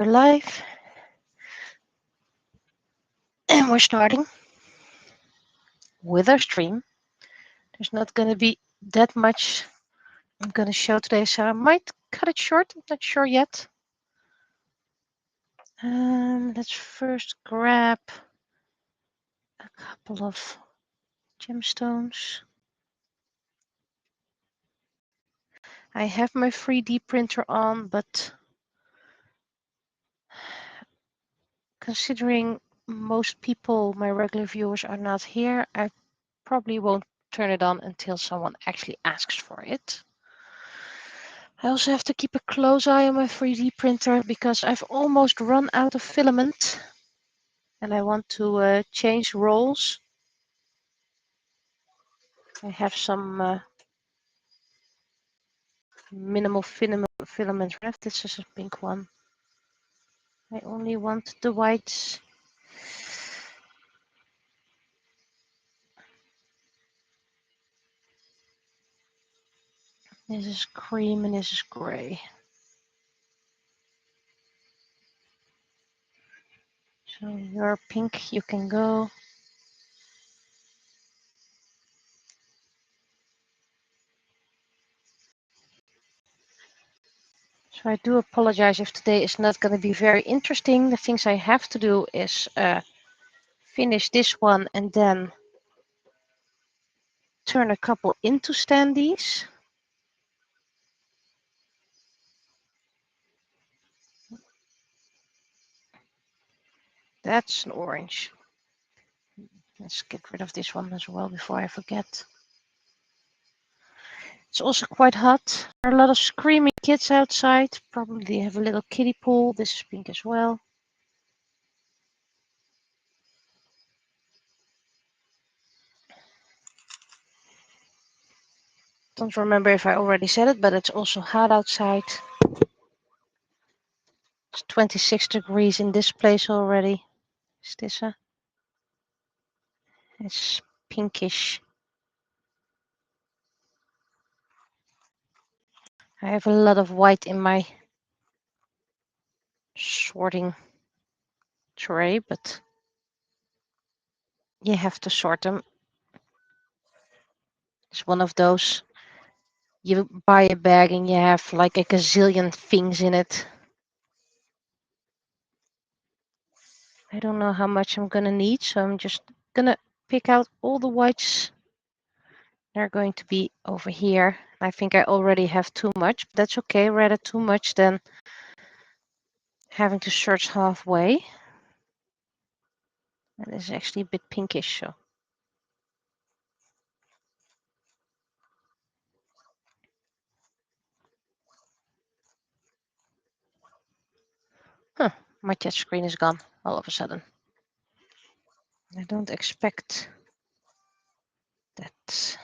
We're live and we're starting with our stream. There's not going to be that much I'm going to show today, so I might cut it short. I'm not sure yet. Let's first grab a couple of gemstones. I have my 3D printer on, but considering most people, my regular viewers, are not here, I probably won't turn it on until someone actually asks for it. I also have to keep a close eye on my 3D printer because I've almost run out of filament and I want to change rolls. I have some minimal filament left. This is a pink one. I only want the whites. This is cream and this is gray. So you're pink, you can go. So I do apologize if today is not going to be very interesting. The things I have to do is finish this one and then turn a couple into standees. That's an orange. Let's get rid of this one as well before I forget. It's also quite hot. There are a lot of screaming kids outside. Probably they have a little kiddie pool. This is pink as well. Don't remember if I already said it, but it's also hot outside. It's 26 degrees in this place already. Is this a? It's pinkish. I have a lot of white in my sorting tray, but you have to sort them. It's one of those. You buy a bag and you have like a gazillion things in it. I don't know how much I'm gonna need, so I'm just gonna pick out all the whites. They're going to be over here. I think I already have too much, but that's okay. Rather too much than having to search halfway. And it's actually a bit pinkish, so. Huh, my touch screen is gone all of a sudden. I don't expect that.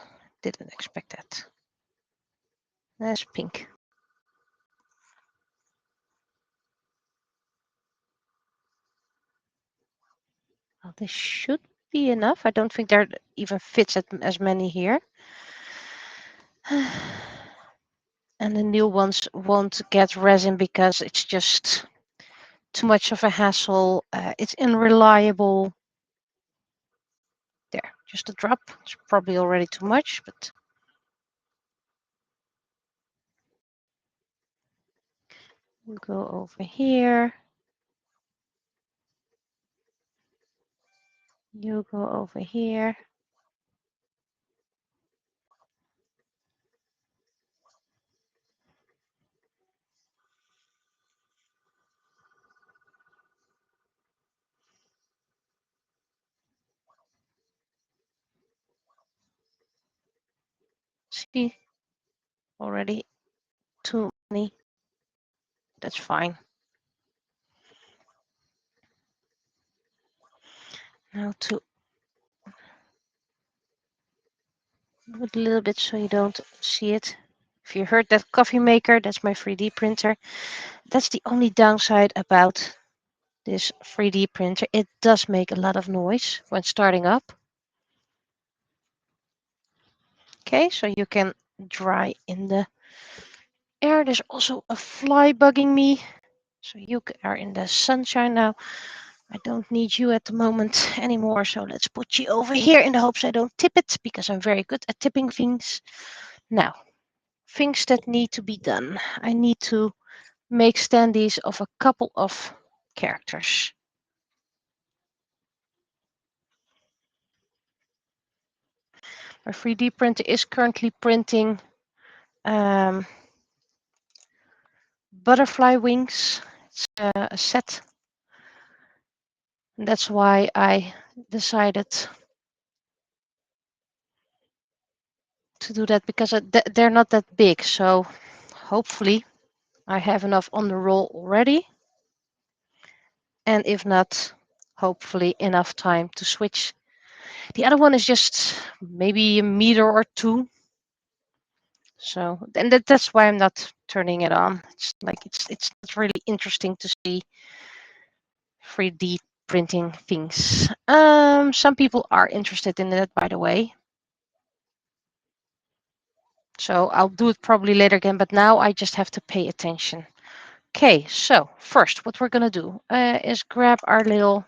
Didn't expect that. That's pink. Well, this should be enough. I don't think there even fits as many here. And the new ones won't get resin because it's just too much of a hassle. It's unreliable. There, just a drop. It's probably already too much, but we'll go over here. You go over here. See, already too many. That's fine. Now to move a little bit so you don't see it. If you heard that coffee maker, that's my 3D printer. That's the only downside about this 3D printer. It does make a lot of noise when starting up. Okay, so you can dry in the air. There's also a fly bugging me. So you are in the sunshine now. I don't need you at the moment anymore. So let's put you over here in the hopes I don't tip it because I'm very good at tipping things. Now, things that need to be done. I need to make standees of a couple of characters. My 3D printer is currently printing butterfly wings. It's a set. And that's why I decided to do that because they're not that big. So hopefully I have enough on the roll already. And if not, hopefully enough time to switch. The other one is just maybe a meter or two. So and that's why I'm not turning it on. It's like it's not really interesting to see 3D printing things. Some people are interested in that, by the way. So I'll do it probably later again, but now I just have to pay attention. Okay, so first what we're gonna do is grab our little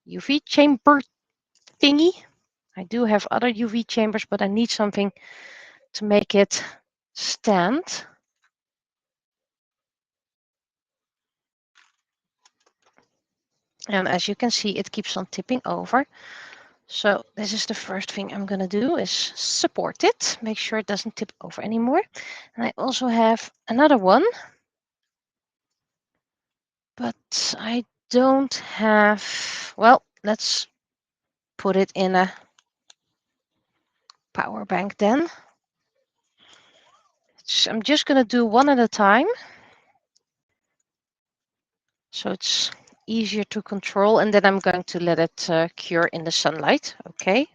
UV chamber thingy. I do have other UV chambers, but I need something to make it stand. And as you can see, it keeps on tipping over. So this is the first thing I'm going to do is support it, make sure it doesn't tip over anymore. And I also have another one, but I don't have, well, let's put it in a power bank then. I'm just going to do one at a time. So it's easier to control, and then I'm going to let it cure in the sunlight. Okay.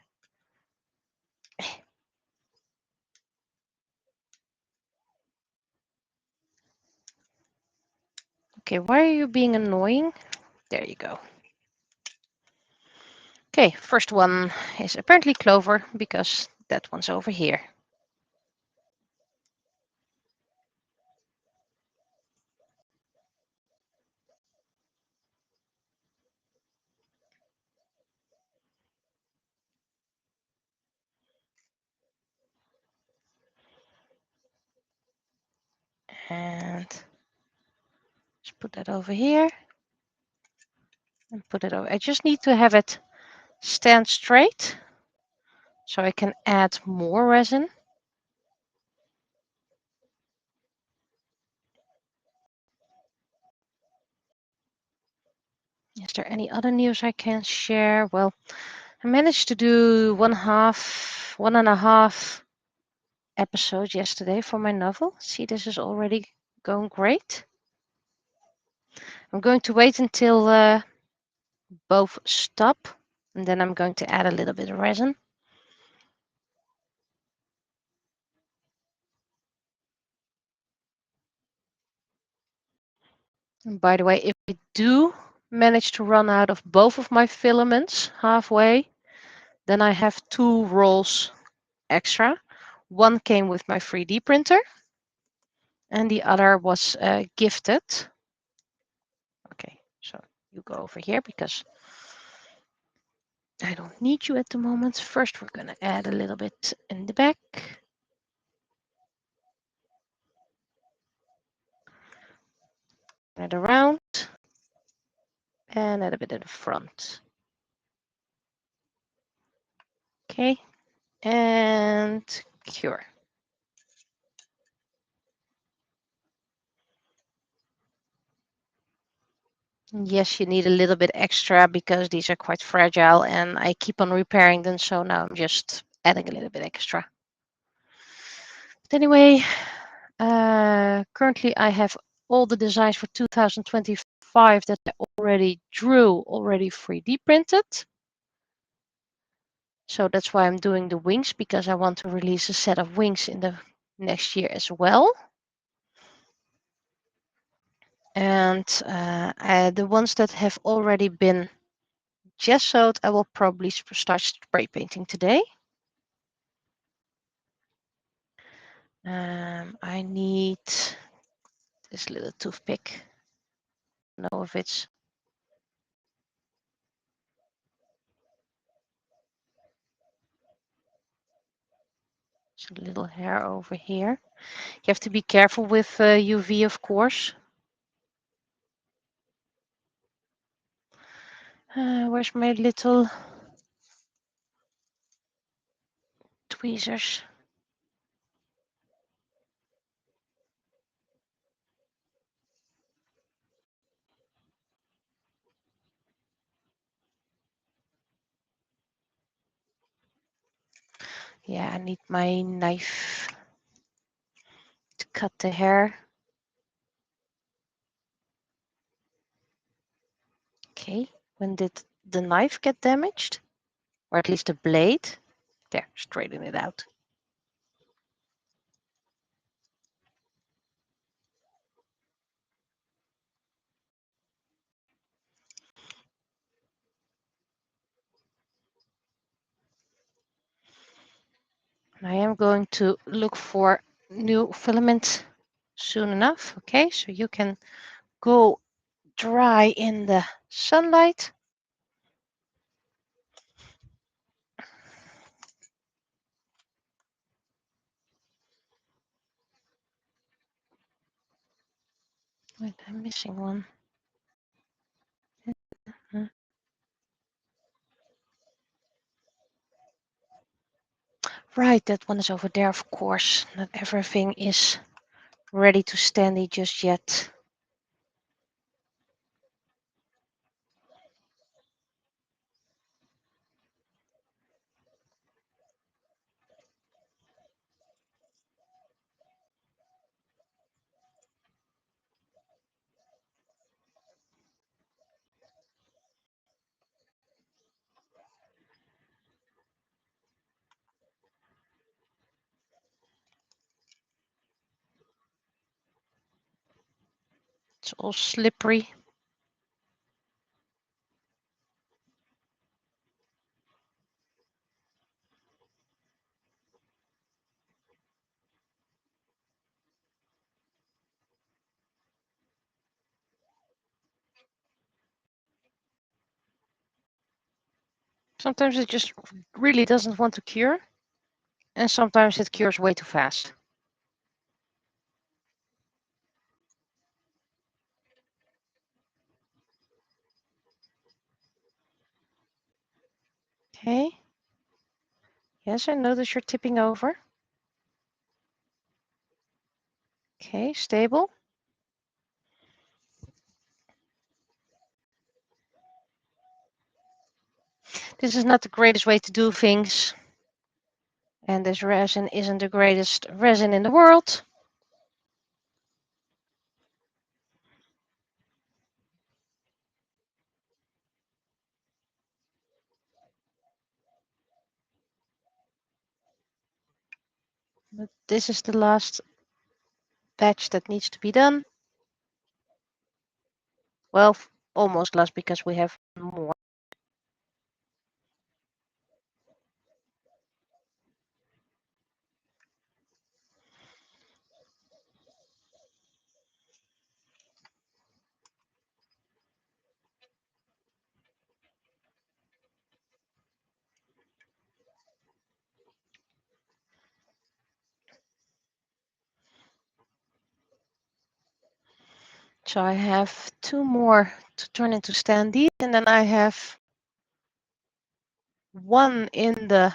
Okay, why are you being annoying? There you go. Okay, first one is apparently clover because that one's over here. And just put that over here and put it over. I just need to have it stand straight so I can add more resin. Is there any other news I can share? Well, I managed to do one and a half episodes yesterday for my novel. See, this is already going great. I'm going to wait until both stop, and then I'm going to add a little bit of resin. And by the way, if I do manage to run out of both of my filaments halfway, then I have 2 rolls extra. One came with my 3D printer, and the other was gifted. Okay, so you go over here because I don't need you at the moment. First, we're going to add a little bit in the back. Add around and add a bit in the front. Okay, and cure. Yes, you need a little bit extra because these are quite fragile and I keep on repairing them. So now I'm just adding a little bit extra. But anyway, currently I have all the designs for 2025 that I already drew, already 3D printed. So that's why I'm doing the wings, because I want to release a set of wings in the next year as well. And the ones that have already been gessoed, I will probably start spray painting today. I need this little toothpick. know if it's a little hair over here. You have to be careful with UV, of course. Where's my little tweezers? Yeah, I need my knife to cut the hair. Okay, when did the knife get damaged? Or at least the blade? There, straighten it out. I am going to look for new filament soon enough. Okay, so you can go dry in the sunlight. Wait, I'm missing one. Right, that one is over there, of course. Not everything is ready to standy just yet. It's all slippery. Sometimes it just really doesn't want to cure, and sometimes it cures way too fast. Okay. Yes, I notice you're tipping over. Okay, stable. This is not the greatest way to do things. And this resin isn't the greatest resin in the world. But this is the last batch that needs to be done. Well, almost last because we have more. So I have 2 more to turn into standees, and then I have 1 in the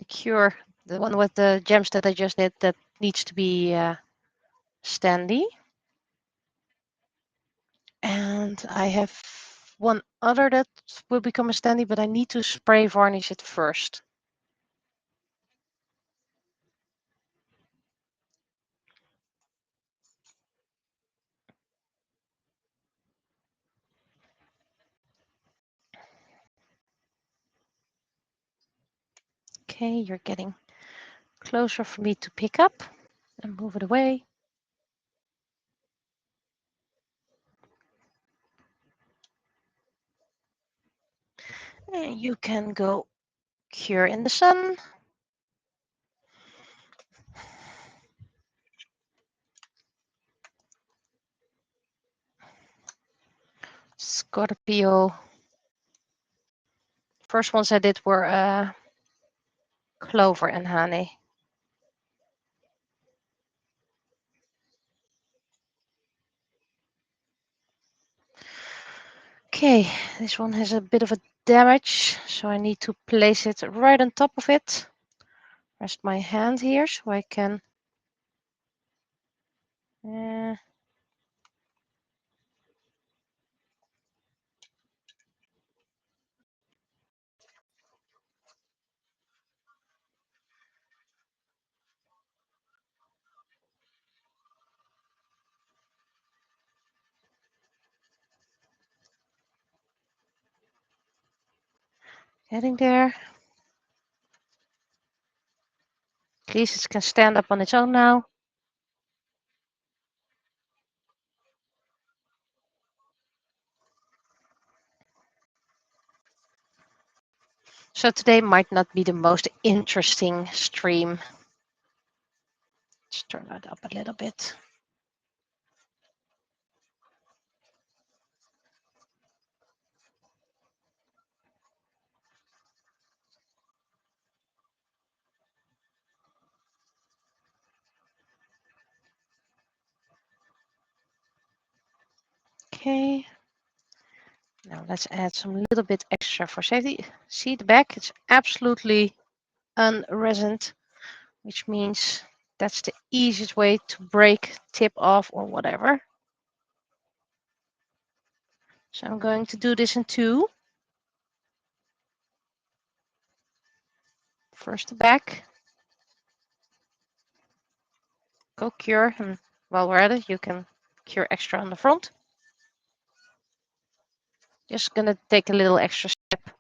cure, the one with the gems that I just did that needs to be standee. And I have 1 other that will become a standee, but I need to spray varnish it first. Okay, you're getting closer for me to pick up and move it away. And you can go cure in the sun. Scorpio. First ones I did were clover and honey. Okay, this one has a bit of a damage, so I need to place it right on top of it. Rest my hand here so I can. Getting there. At least it can stand up on its own now. So today might not be the most interesting stream. Let's turn that up a little bit. Okay. Now let's add some little bit extra for safety. See the back? It's absolutely unresined, which means that's the easiest way to break, tip off, or whatever. So I'm going to do this in two. First the back. Go cure, and while we're at it, you can cure extra on the front. Just gonna take a little extra step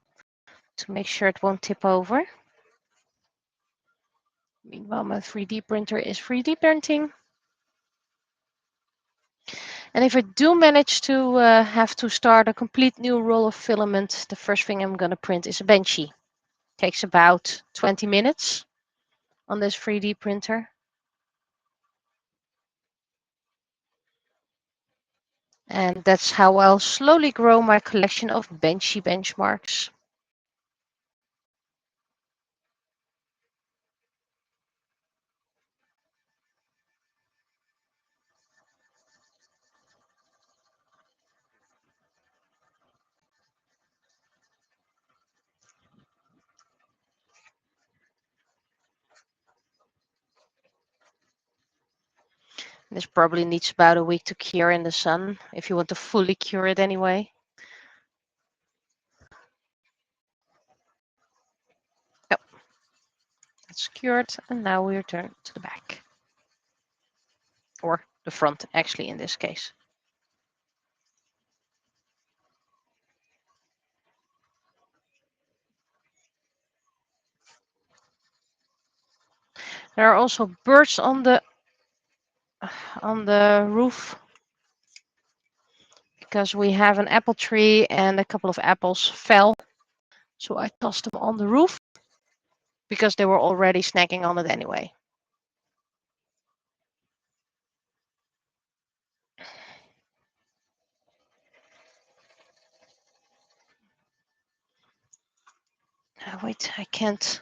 to make sure it won't tip over. Meanwhile, my 3D printer is 3D printing. And if I do manage to have to start a complete new roll of filament, the first thing I'm going to print is a benchy. Takes about 20 minutes on this 3D printer. And that's how I'll slowly grow my collection of benchy benchmarks. This probably needs about a week to cure in the sun, if you want to fully cure it anyway. Oh, that's cured, and now we return to the back. Or the front, actually, in this case. There are also birds on the roof because we have an apple tree and a couple of apples fell. So I tossed them on the roof because they were already snacking on it anyway. Wait, I can't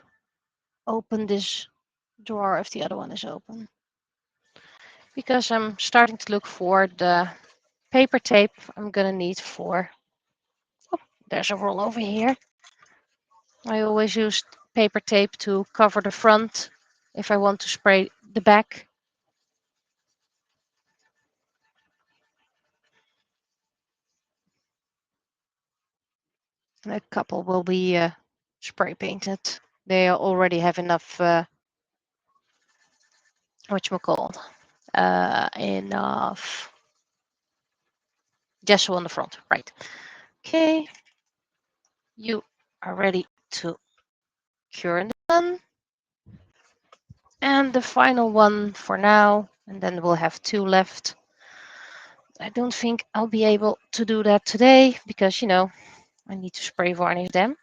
open this drawer if the other one is open. Because I'm starting to look for the paper tape I'm gonna need for. Oh, there's a roll over here. I always use paper tape to cover the front if I want to spray the back. And a couple will be spray painted. They already have enough whatchamacallit, enough gesso on the front, right? Okay, you are ready to cure in the sun. And the final one for now, and then we'll have two left. I don't think I'll be able to do that today because, you know, I need to spray varnish them.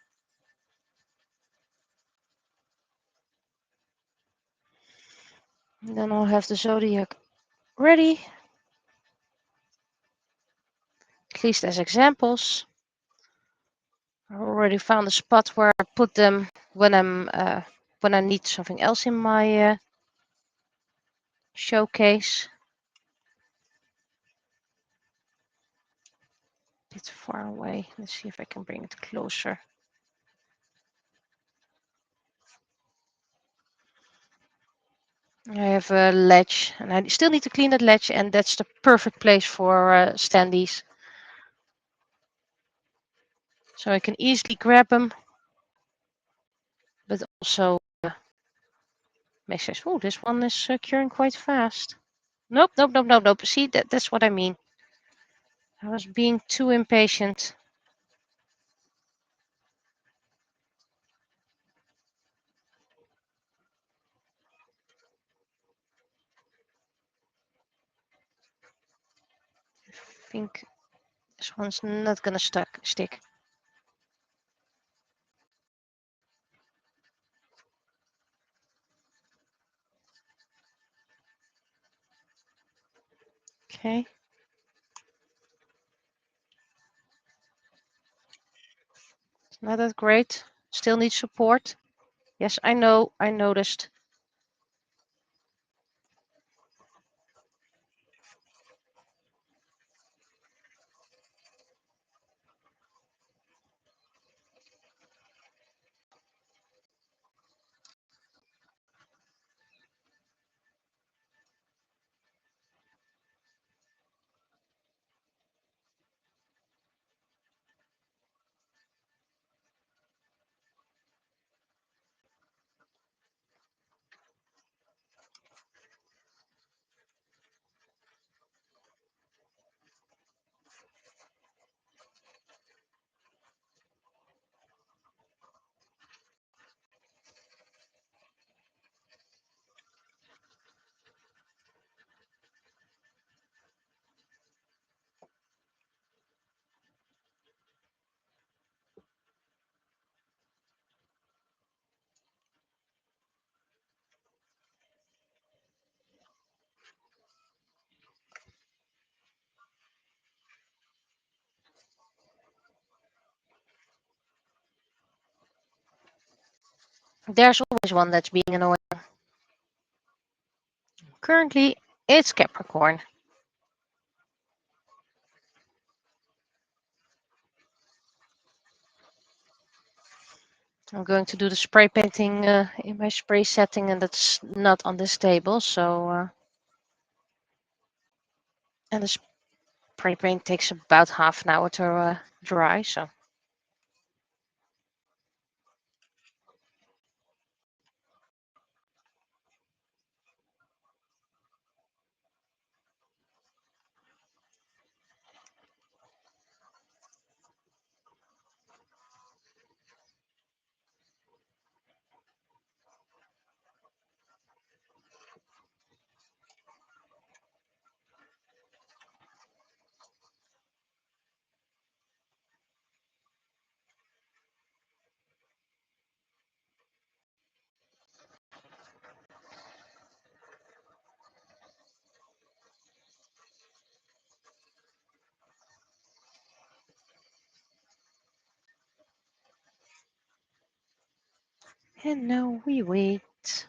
And then I'll have the Zodiac ready. At least as examples. I already found a spot where I put them when I need something else in my showcase. A bit far away. Let's see if I can bring it closer. I have a ledge, and I still need to clean that ledge, and that's the perfect place for standees. So I can easily grab them, but also make sense. Oh, this one is curing quite fast. Nope, nope, nope, nope, nope. See, that's what I mean. I was being too impatient. I think this one's not gonna stick. Okay. It's not that great. Still needs support. Yes, I know. I noticed. There's always one that's being annoying. Currently, it's Capricorn. I'm going to do the spray painting in my spray setting, and that's not on this table. So, and the spray paint takes about half an hour to dry. So, and now we wait.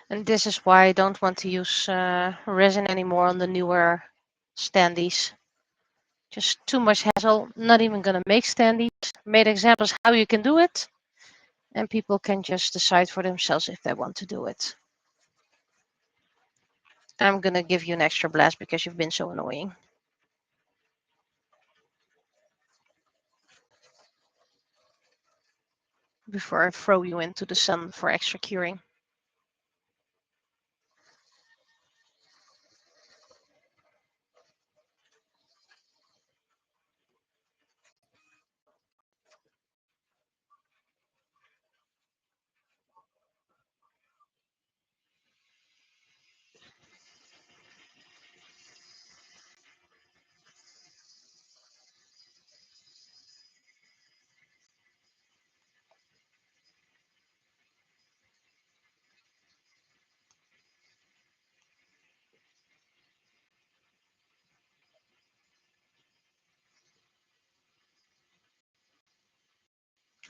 And this is why I don't want to use resin anymore on the newer standees. Just too much hassle. Not even gonna make standees. Made examples how you can do it, and people can just decide for themselves if they want to do it. I'm gonna give you an extra blast because you've been so annoying. Before I throw you into the sun for extra curing.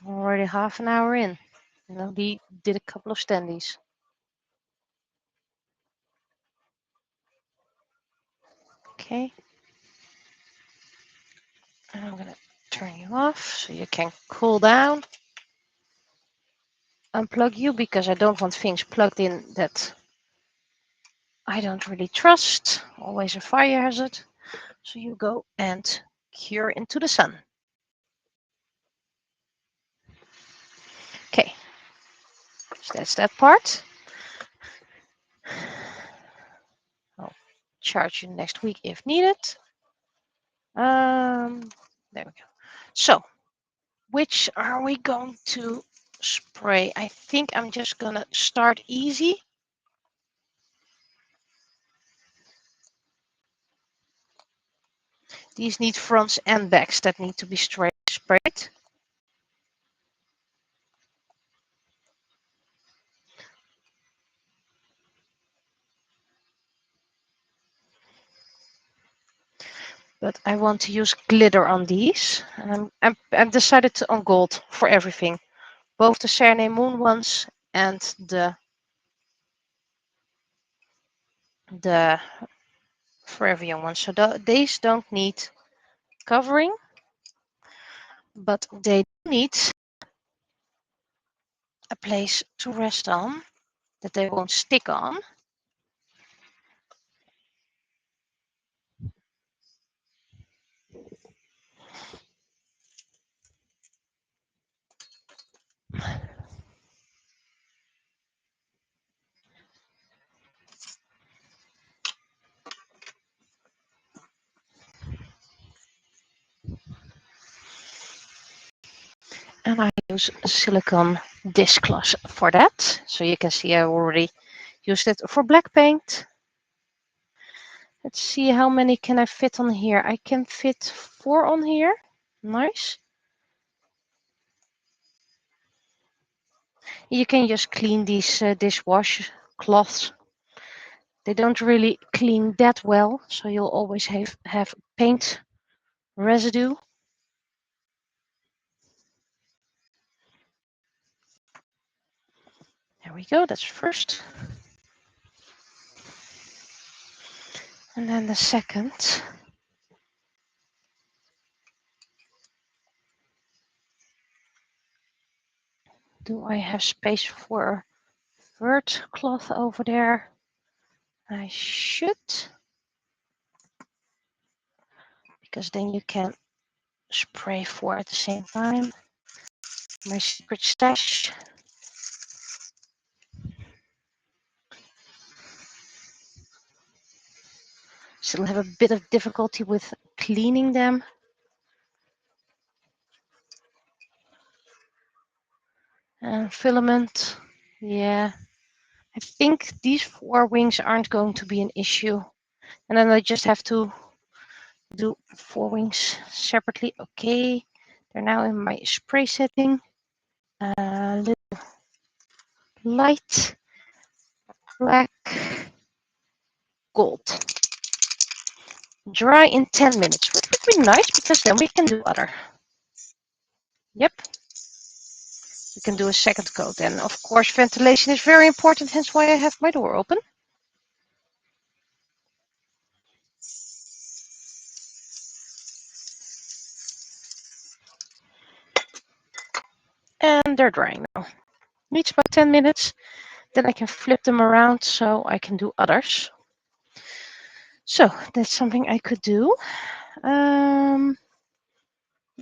Already half an hour in. You know, he did a couple of standees. Okay. And I'm gonna turn you off so you can cool down. Unplug you because I don't want things plugged in that I don't really trust. Always a fire hazard. So you go and cure into the sun. Okay. So that's that part. I'll charge you next week if needed. There we go. So, which are we going to spray? I think I'm just gonna start easy. These need fronts and backs that need to be sprayed. But I want to use glitter on these. And I'm decided on gold for everything. Both the Serenade Moon ones and the Forever Young ones. So these don't need covering, but they need a place to rest on that they won't stick on. And I use silicone dishcloth for that. So you can see I already used it for black paint. Let's see how many can I fit on here. I can fit 4 on here. Nice. You can just clean these dishwash cloths. They don't really clean that well, so you'll always have paint residue. There we go, that's first. And then the second. Do I have space for a third cloth over there? I should. Because then you can spray 4 at the same time. My secret stash. Still have a bit of difficulty with cleaning them. And filament, yeah. I think these 4 wings aren't going to be an issue. And then I just have to do 4 wings separately. Okay, they're now in my spray setting. Little light, black, gold. Dry in 10 minutes, which would be nice because then we can do other. Yep. We can do a second coat. And of course, ventilation is very important, hence why I have my door open. And they're drying now. Needs about 10 minutes. Then I can flip them around so I can do others. So that's something I could do. You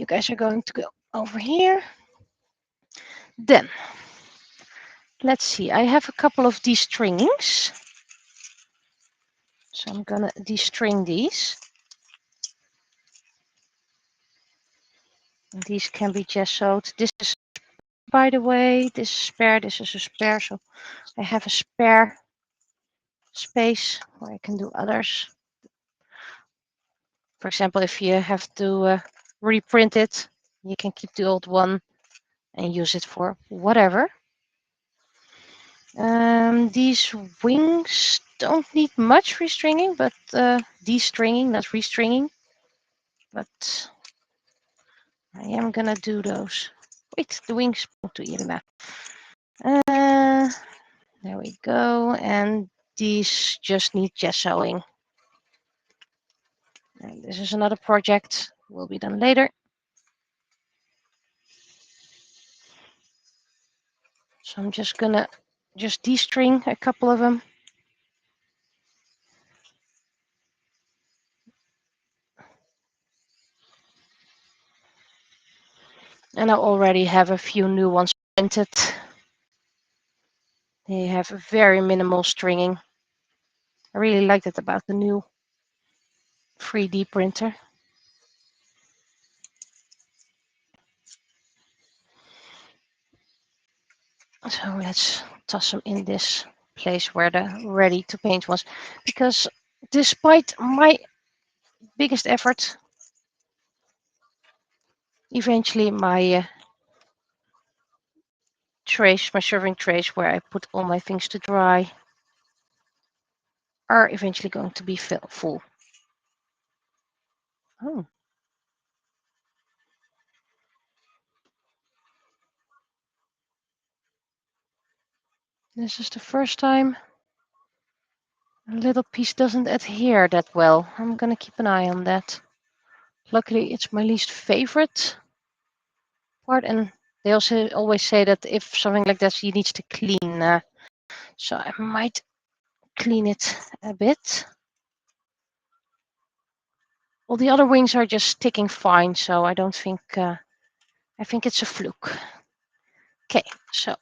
guys are going to go over here. Then, let's see. I have a couple of de-stringings. So I'm going to de-string these. And these can be gessoed. This is, by the way, this is spare. This is a spare. So I have a spare space where I can do others. For example, if you have to reprint it, you can keep the old one and use it for whatever. These wings don't need much restringing, but de-stringing, not restringing. But I am gonna do those Wait, the wings to Irma. There we go. And these just need gessoing. And this is another project. Will be done later. So I'm just gonna de-string a couple of them. And I already have a few new ones printed. They have very minimal stringing. I really like that about the new 3D printer. So let's toss them in this place where the ready to paint was. Because despite my biggest effort, eventually my trays, my serving trays where I put all my things to dry, are eventually going to be full. Oh. This is the first time a little piece doesn't adhere that well. I'm gonna keep an eye on that. Luckily, it's my least favorite part, and they also always say that if something like that, you need to clean. So I might clean it a bit. All the other wings are just sticking fine, so I don't think. I think it's a fluke. Okay, so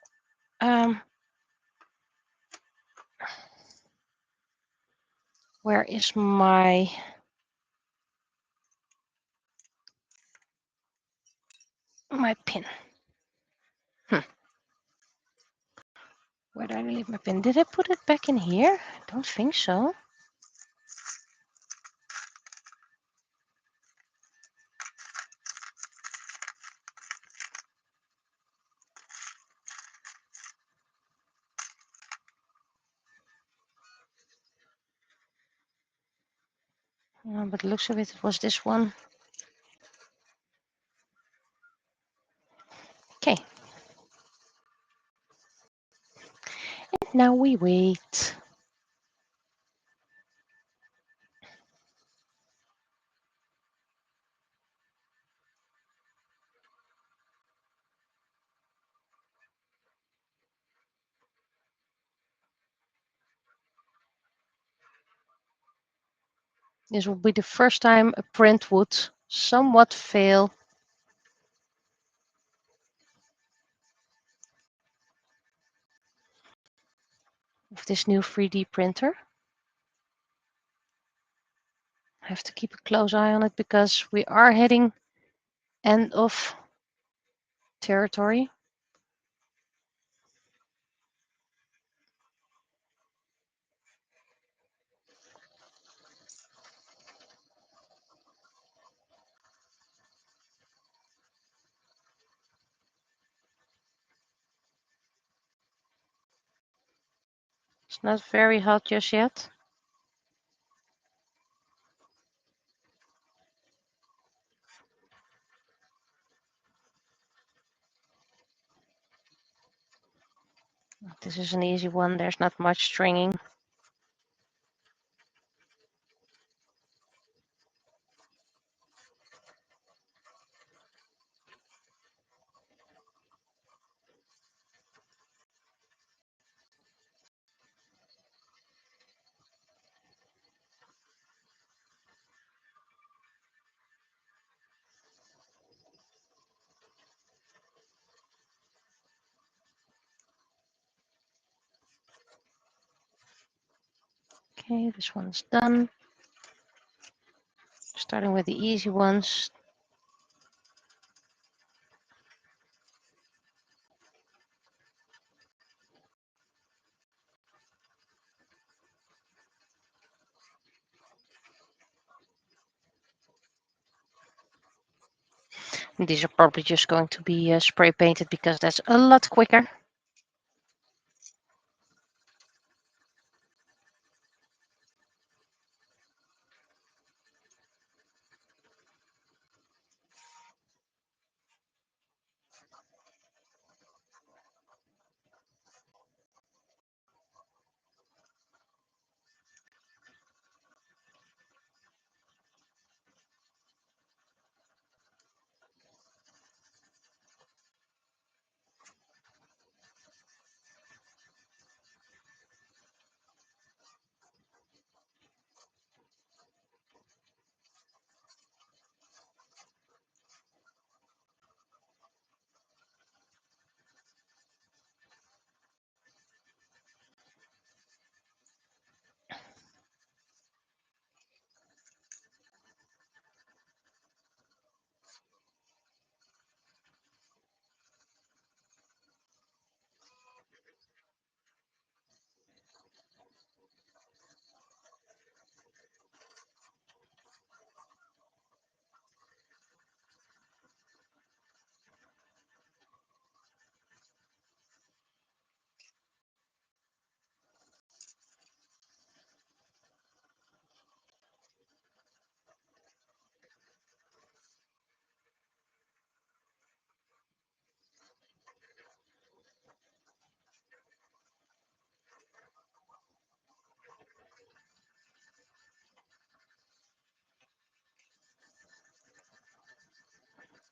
where is my pin? Where did I leave my pin? Did I put it back in here? I don't think so. But looks of it, it was this one. Okay. And now we wait. This will be the first time a print would somewhat fail. With this new 3D printer. I have to keep a close eye on it because we are heading end of territory. It's not very hot just yet. This is an easy one. There's not much stringing. Okay, this one's done. Starting with the easy ones. And these are probably just going to be spray painted because that's a lot quicker.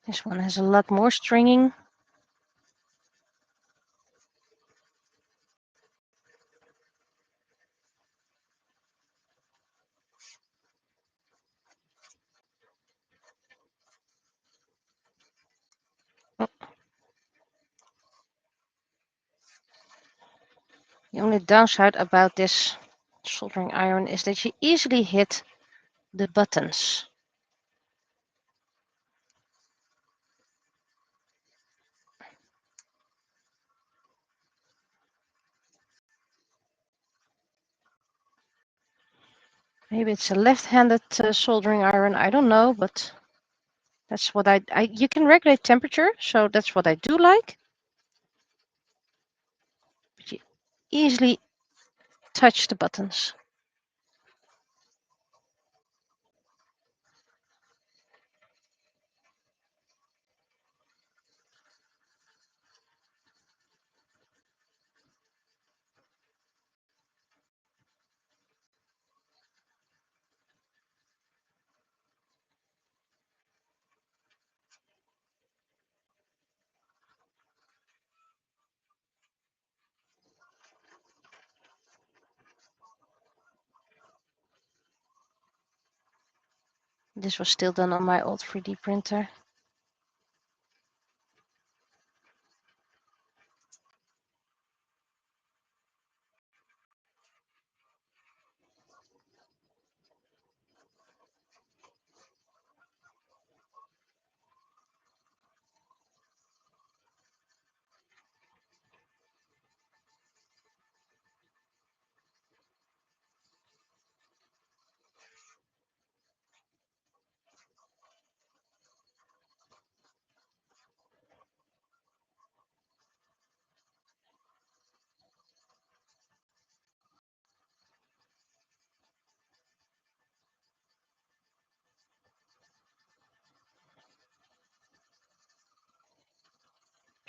This one has a lot more stringing. The only downside about this soldering iron is that you easily hit the buttons. Maybe it's a left-handed soldering iron, I don't know, but that's what you can regulate temperature, so that's what I do like. But you easily touch the buttons. This was still done on my old 3D printer.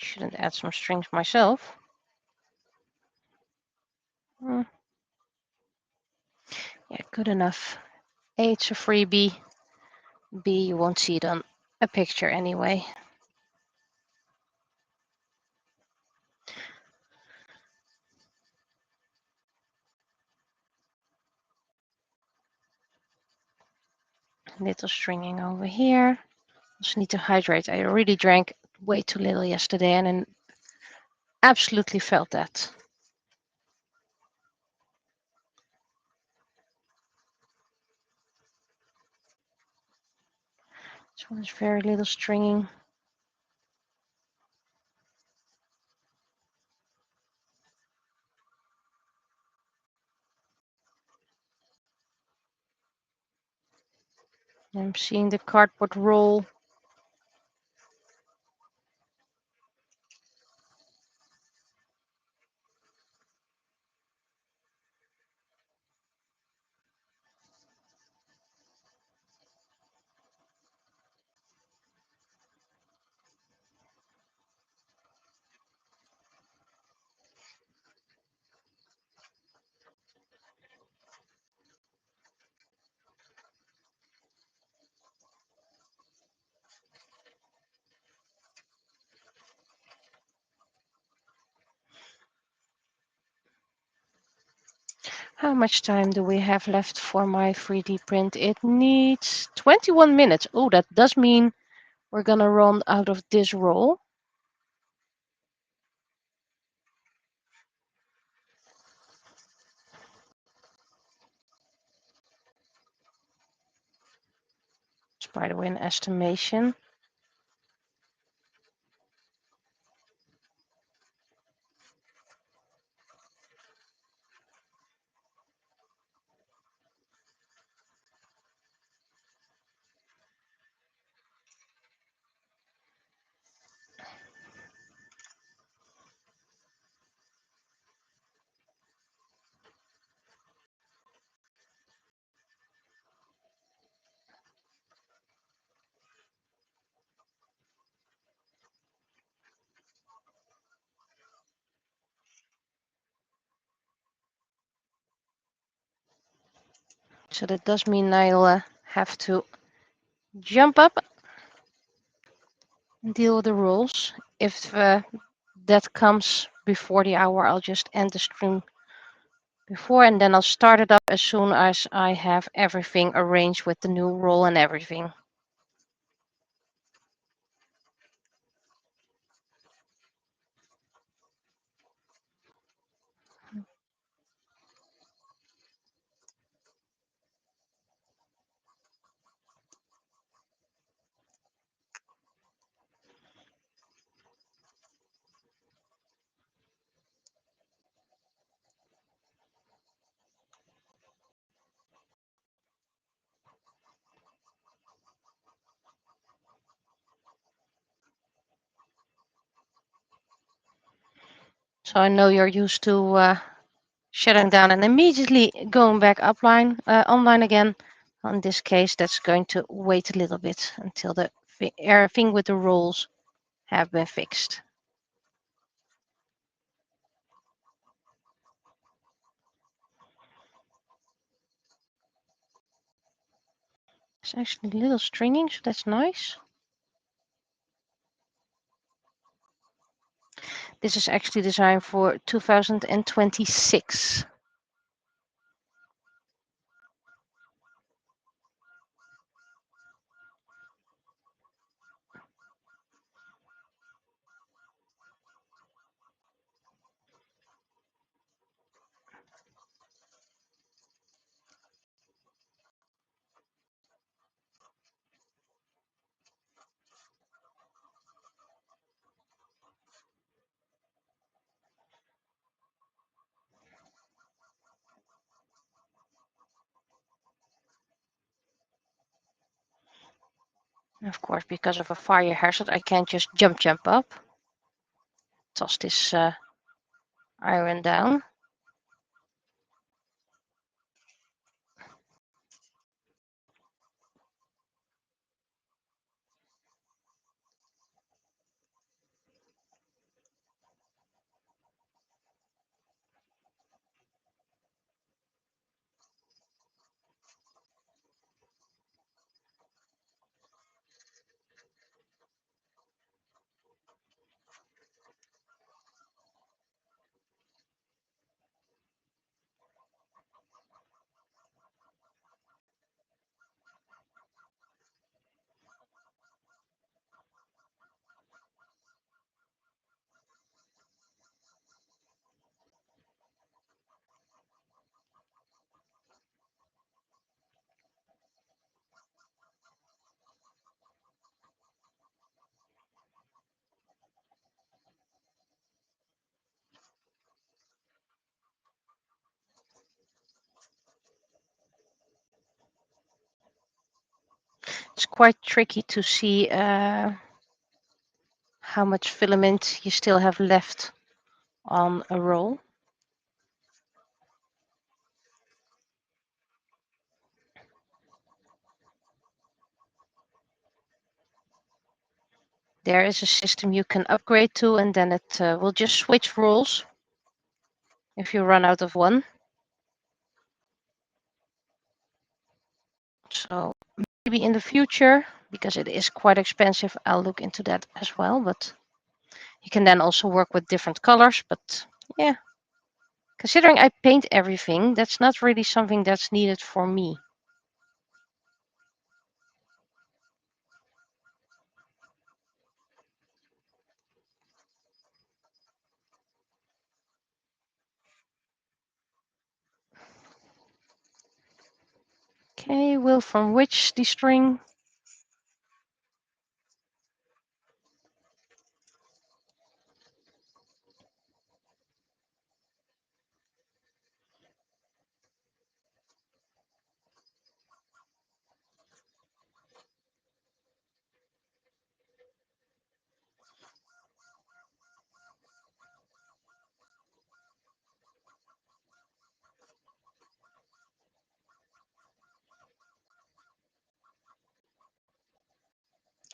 Shouldn't add some strings myself. Yeah, good enough. A, it's a freebie. B, you won't see it on a picture anyway. Little stringing over here. Just need to hydrate. I really drank way too little yesterday and I absolutely felt that. This one is very little stringing. I'm seeing the cardboard roll. How much time do we have left for my 3D print? It needs 21 minutes. Oh, that does mean we're gonna run out of this roll. It's, by the way, an estimation. So that does mean I'll have to jump up and deal with the rules. If that comes before the hour, I'll just end the stream before, and then I'll start it up as soon as I have everything arranged with the new role and everything. So I know you're used to shutting down and immediately going back online again. In this case, that's going to wait a little bit until everything with the rules have been fixed. It's actually a little stringing, so that's nice. This is actually designed for 2026. Of course, because of a fire hazard, I can't just jump up. Toss this iron down. It's quite tricky to see how much filament you still have left on a roll. There is a system you can upgrade to, and then it will just switch rolls if you run out of one. So maybe in the future, because it is quite expensive, I'll look into that as well. But you can then also work with different colors. But yeah, considering I paint everything, that's not really something that's needed for me. Okay, will from which the string?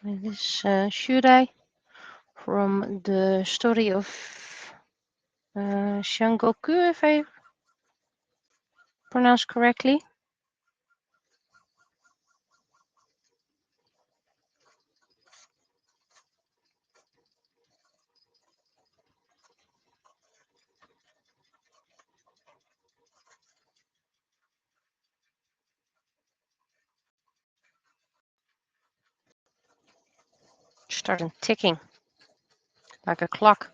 This should I from the story of Shangoku, if I pronounce correctly. started ticking like a clock.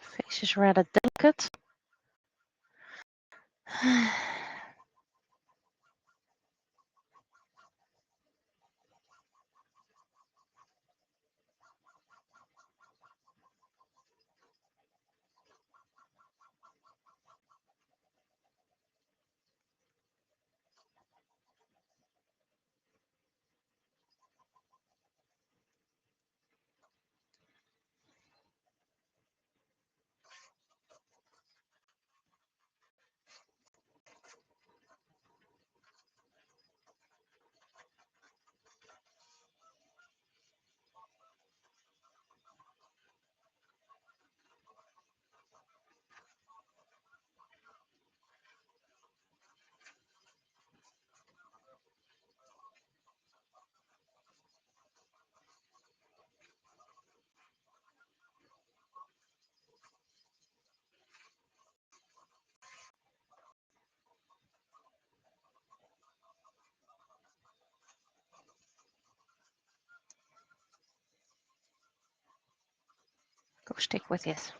Face is rather delicate. Go stick with it.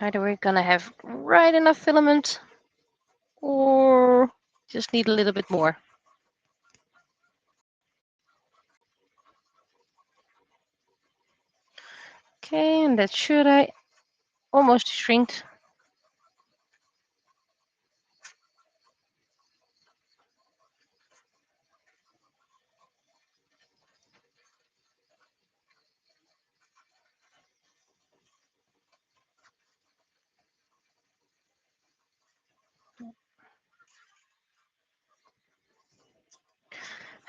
Either we're gonna have right enough filament or just need a little bit more. Okay, and that should I almost shrink.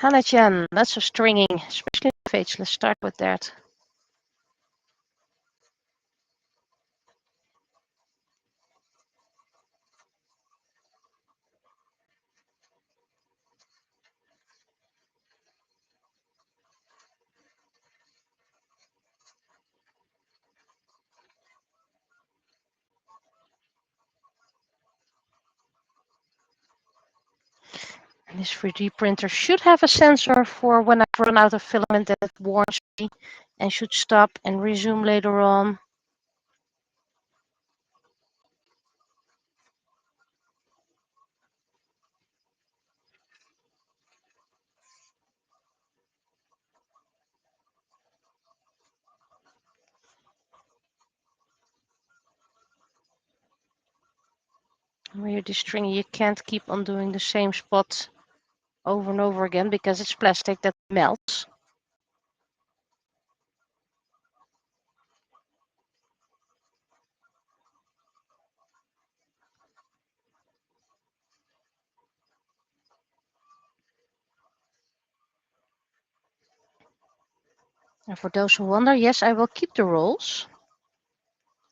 Hannah-chan, lots of stringing, especially in face. Let's start with that. And this 3D printer should have a sensor for when I've run out of filament that it warns me and should stop and resume later on. When you're destringing, you can't keep on doing the same spot over and over again because it's plastic that melts. And for those who wonder, yes, I will keep the rolls,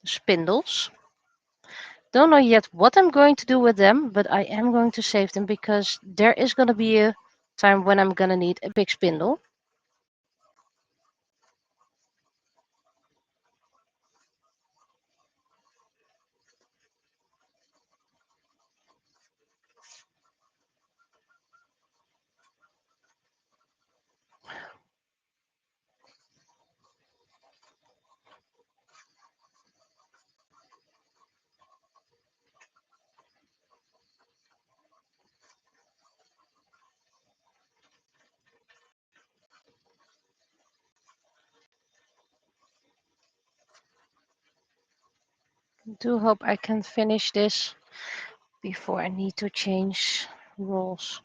the spindles. Don't know yet what I'm going to do with them, but I am going to save them because there is going to be a time when I'm going to need a big spindle. Do hope I can finish this before I need to change roles.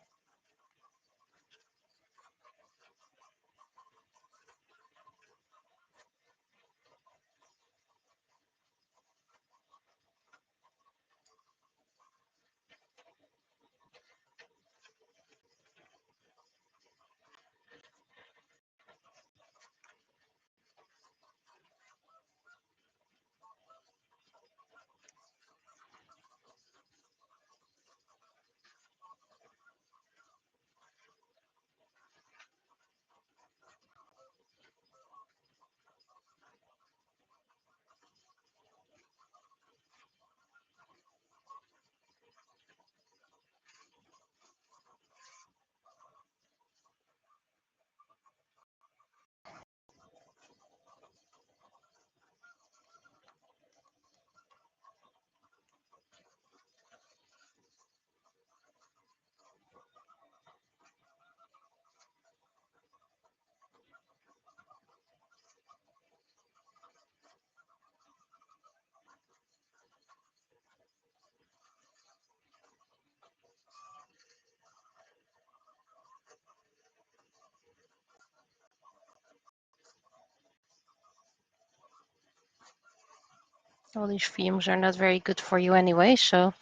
All these fumes are not very good for you anyway, so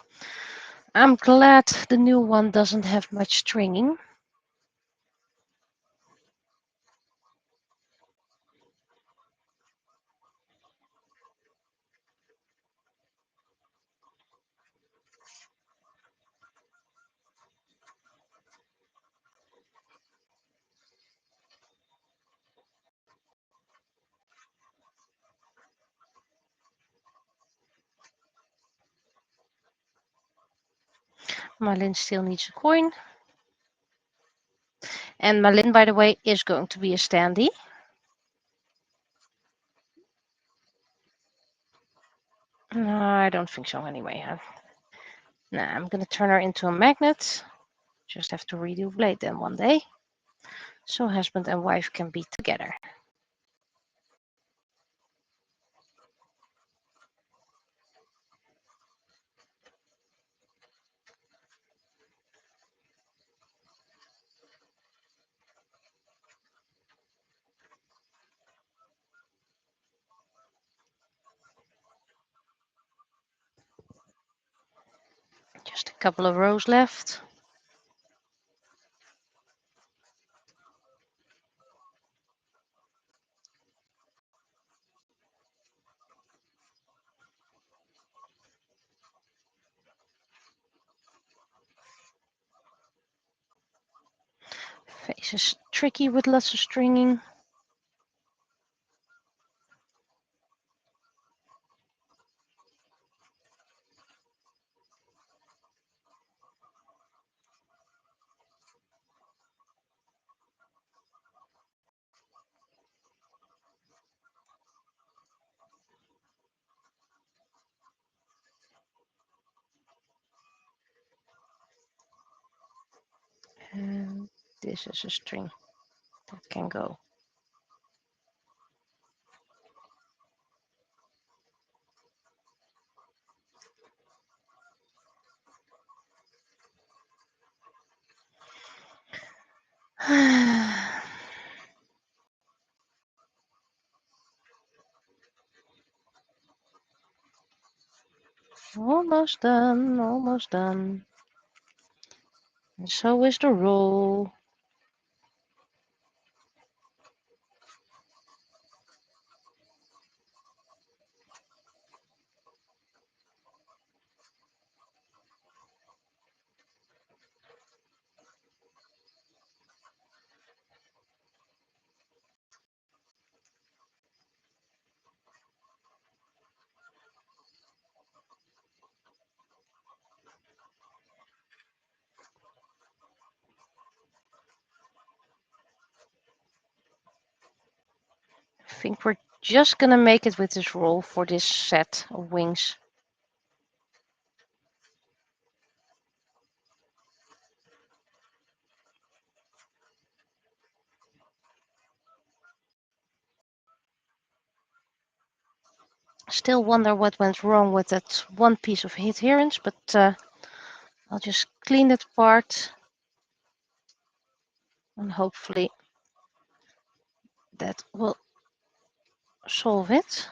I'm glad the new one doesn't have much stringing. Malin still needs a coin. And Malin, by the way, is going to be a standee. No, I don't think so anyway. Nah, I'm going to turn her into a magnet. Just have to redo Blade then one day. So husband and wife can be together. Just a couple of rows left. Face is tricky with lots of stringing. And this is a string that can go. Almost done, almost done. And so is the roll. I think we're just gonna make it with this roll for this set of wings. Still wonder what went wrong with that one piece of adherence, but I'll just clean it apart and hopefully that will solve it.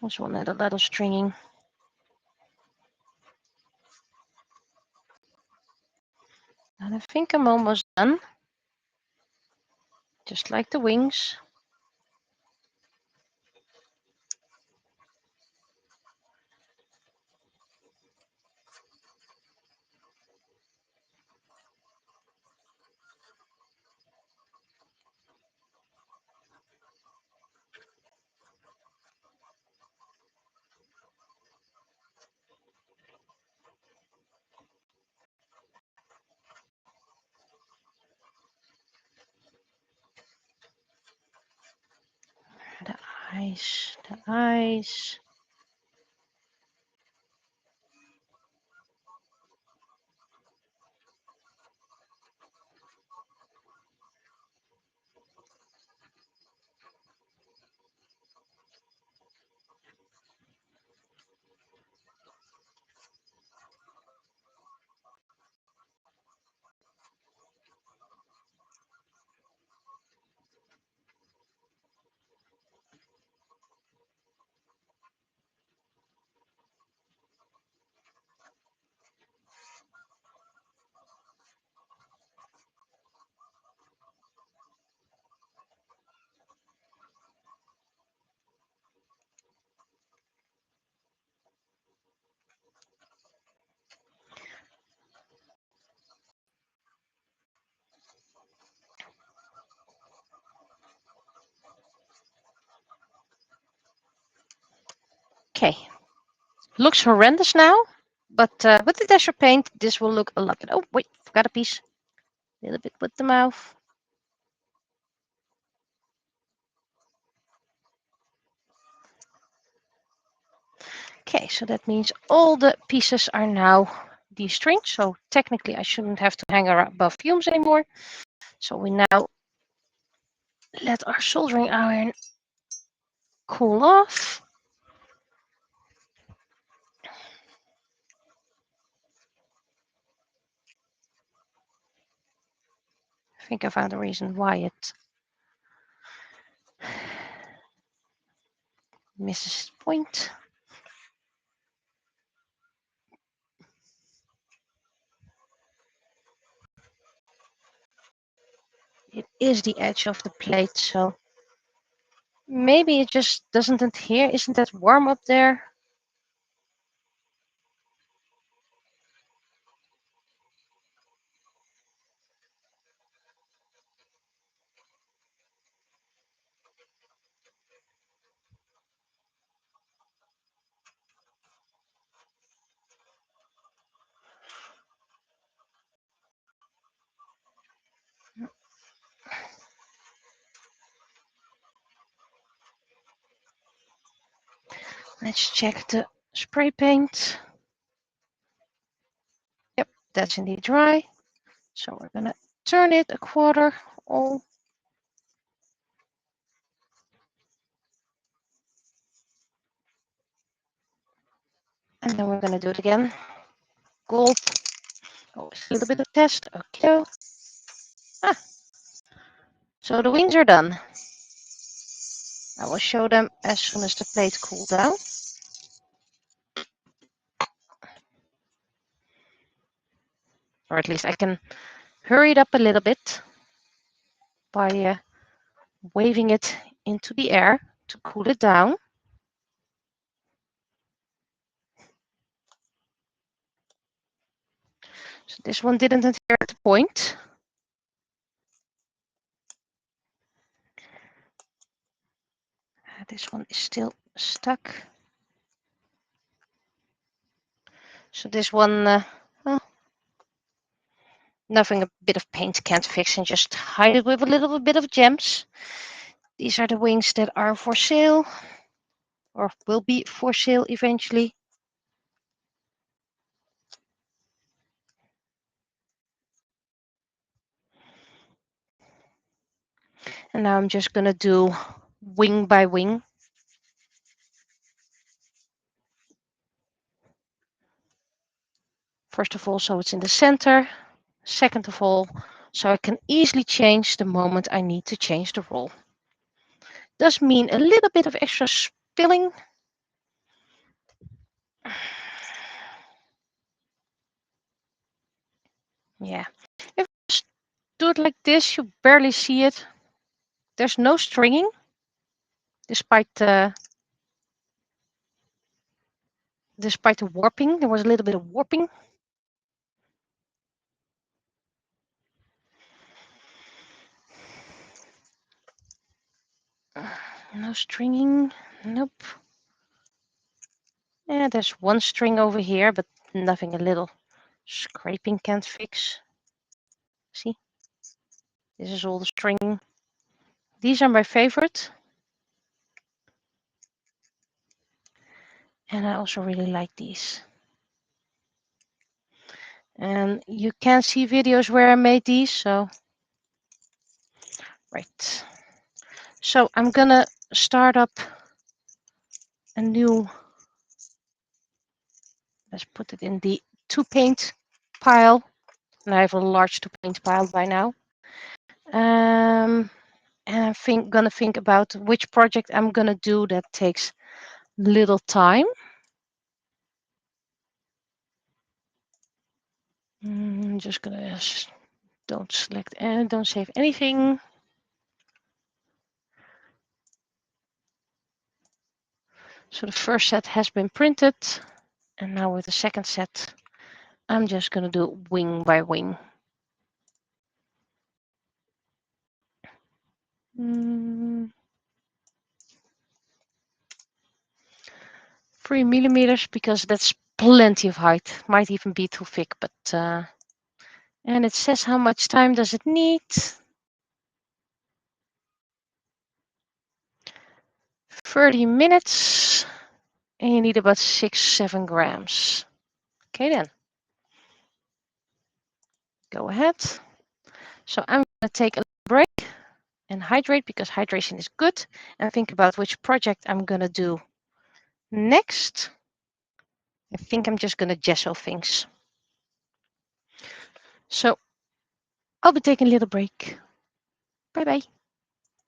Also need a little stringing. And I think I'm almost done. Just like the wings. The eyes, the eyes. Okay, looks horrendous now, but with the dasher paint, this will look a lot better. Oh, wait, forgot a piece. A little bit with the mouth. Okay, so that means all the pieces are now de-stringed. So technically, I shouldn't have to hang above fumes anymore. So we now let our soldering iron cool off. I think I found a reason why it misses point. It is the edge of the plate, so maybe it just doesn't adhere. Isn't that warm up there? Let's check the spray paint. Yep, that's indeed dry. So we're gonna turn it a quarter all. And then we're gonna do it again. Gold. Always a little bit of test. Okay. Ah, So the wings are done. I will show them as soon as the plate cools down. Or at least I can hurry it up a little bit by waving it into the air to cool it down. So this one didn't adhere at the point. This one is still stuck. So this one, well, nothing a bit of paint can't fix, and just hide it with a little bit of gems. These are the wings that are for sale, or will be for sale eventually. And now I'm just gonna do wing by wing. First of all, so it's in the center. Second of all, so I can easily change the moment I need to change the roll. Does mean a little bit of extra spilling. Yeah, if you just do it like this, you barely see it. There's no stringing, despite the warping. There was a little bit of warping. No stringing. Nope. Yeah, there's one string over here, but nothing a little scraping can't fix. See? This is all the stringing. These are my favorite. And I also really like these. And you can see videos where I made these, so right. So I'm gonna start up a new, let's put it in the to paint pile. And I have a large to paint pile by now. And I'm gonna think about which project I'm gonna do that takes little time. Just gonna don't select and don't save anything. So the first set has been printed, and now with the second set, I'm just gonna do wing by wing. 3 millimeters, because that's plenty of height. Might even be too thick, but and it says how much time does it need. 30 minutes, and you need about 6-7 grams. Okay then, go ahead. So I'm gonna take a break and hydrate, because hydration is good, and think about which project I'm gonna do next. I think I'm just gonna gesso things. So I'll be taking a little break. Bye bye.